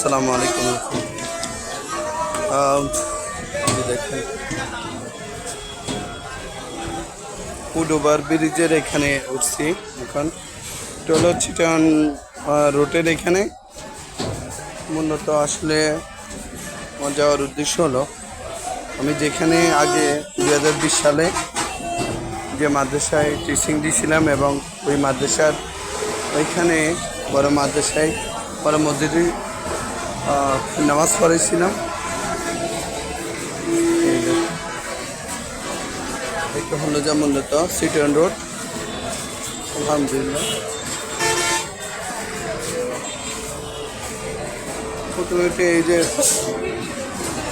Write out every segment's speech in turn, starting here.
আসসালামু আলাইকুম। দেখেন উডোবার ব্রিজের এখানে উঠছি এখন। এটা হলো চিটান রোডের এখানে। মূলত আসলে আমার যাওয়ার উদ্দেশ্য হলো, আমি যেখানে আগে 2020 সালে যে মাদ্রাসায় টিচিং দিয়েছিলাম এবং ওই মাদ্রাসার ওইখানে বড় মাদ্রাসায় বড় মসজিদে নামাজ পড়েছিলাম। এটা হলো যা মূলত চিটান রোড। আলহামদুলিল্লাহ, প্রথমে এই যে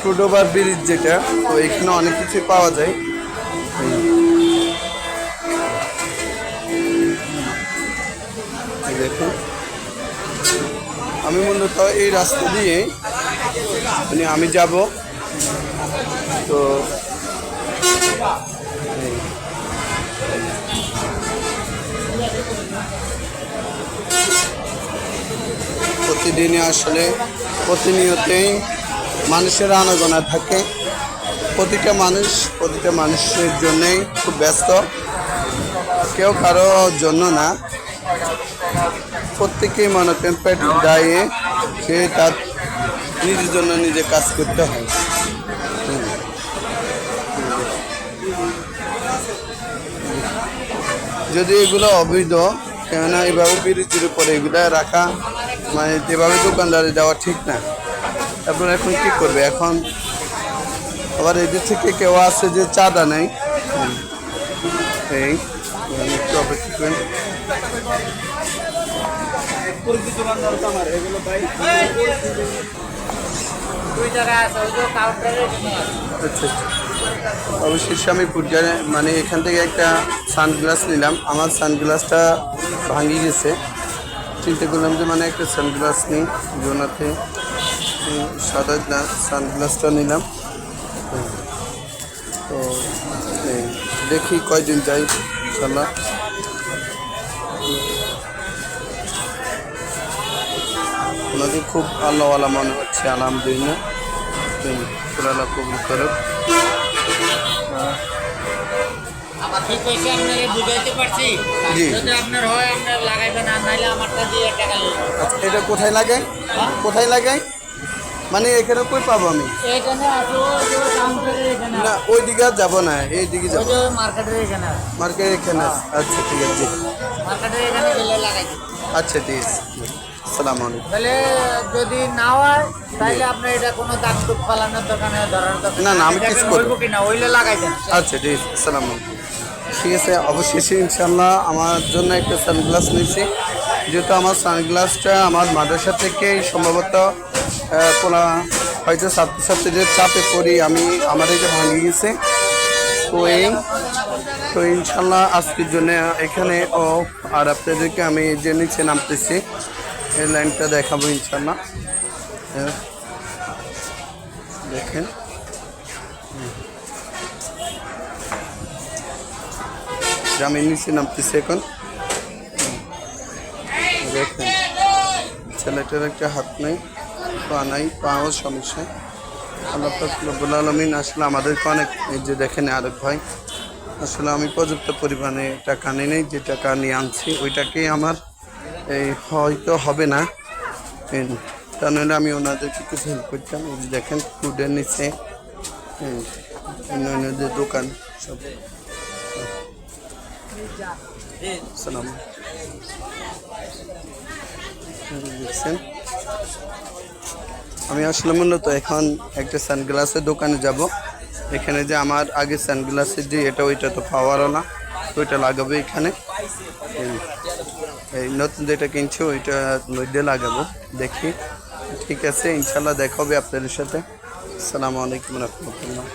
উডোবার ব্রিজ যেটা, তো এখানে অনেক কিছু পাওয়া যায়। দেখুন, আমি মূলত এই রাস্তা দিয়ে আমি যাব। তো প্রতিদিনই আসলে প্রতিনিয়তই মানুষের আনাগোনা থাকে। প্রতিটা মানুষের জন্যই খুব ব্যস্ত, কেউ কারো জন্য না। প্রত্যেকেই মনে করেন পেট দায়ে সে তার নিজের জন্য নিজে কাজ করতে হয়। যদি এগুলো অবৈধ, কেননা এইভাবে ব্রিজের উপরে এগুলো রাখা, মানে যেভাবে দোকানদারে দেওয়া ঠিক না। তারপর এখন কি করবে? এখন আবার এদের থেকে কেউ আছে যে চাঁদা নেই। এই একটু অপেক্ষা করেন। আচ্ছা, অবশেষে আমি পূজারে মানে এখান থেকে একটা সানগ্লাস নিলাম। আমার সানগ্লাসটা ভাঙি গেছে। চিন্তা করলাম যে মানে একটা সানগ্লাস নিই, জোনাতে সাদা সানগ্লাসটা নিলাম। তো দেখি কয়দিন যাই ইনশাল্লাহ। ওনাকে খুব আল্লাহওয়ালা মনে হচ্ছে, আলহামদুলিল্লাহ। আল্লাহ কবুল করুক। এটা কোথায় লাগাই? কোথায় লাগাই মানে এখানে কই পাবো আমি? না, ওই দিকে আর যাবো না, এই দিকে যাবো। মার্কেটের এখানে। আচ্ছা ঠিক আছে, আচ্ছা ঠিক আছে। আসসালামু আলাইকুম। তাহলে যদি না হয় তাহলে আপনার এটা কোনো দাগ টুক ফালানোর দোকানে ধরার দোকান না, আমি কিছু করবো কিনা ওইলে লাগাই দেন। আচ্ছা ঠিক আছে, আসসালামু আলাইকুম। ঠিক আছে, অবশেষে ইনশাল্লাহ আমার জন্য একটা সানগ্লাস নিয়েছি। যেহেতু আমার সানগ্লাসটা আমার মাদ্রাসা থেকেই সম্ভবত হয়তো ছাত্রছাত্রীদের চাপে পড়ি আমি, আমার এটা ভাঙে গেছে। তো ইনশাল্লাহ আজকের জন্য এখানে আর আপনাদেরকে আমি যে নিচে নামতেছি এই লাইনটা দেখাবো ইনশাল্লাহ। দেখেন, আমি নিচে নামতেছি এখন। দেখেন, ছেলেটার একটা হাত নেই, পা নাই, পাও সমস্যা। আল্লাহ পাক রব্বুল আলামিন আসলে আমাদেরকে অনেক, এই যে দেখেন আরেক ভাই, আসলে আমি পর্যাপ্ত পরিমাণে টাকা নিয়ে নেই, যে টাকা নিয়ে আনছি ওইটাকেই আমার এই হয়তো হবে না, তা নইলে আমি ওনাদেরকে কিছু হেল্প করতাম। এই যে দেখেন ফুডের নিচে অন্য যে দোকান সব। সালাম, দেখছেন আমি আসলে মূলত এখন একটা সানগ্লাসের দোকানে যাব। এখানে যে আমার আগে সানগ্লাসের যে এটা, ওইটা তো পাওয়ারওয়ালা, ওইটা লাগাবো এখানে। এই নতুন যেটা কিনছি ওইটা মধ্যে লাগাবো, দেখি। ঠিক আছে, ইনশাল্লাহ দেখা হবে আপনাদের সাথে। আসসালামু আলাইকুম রহমতুল্লাহ।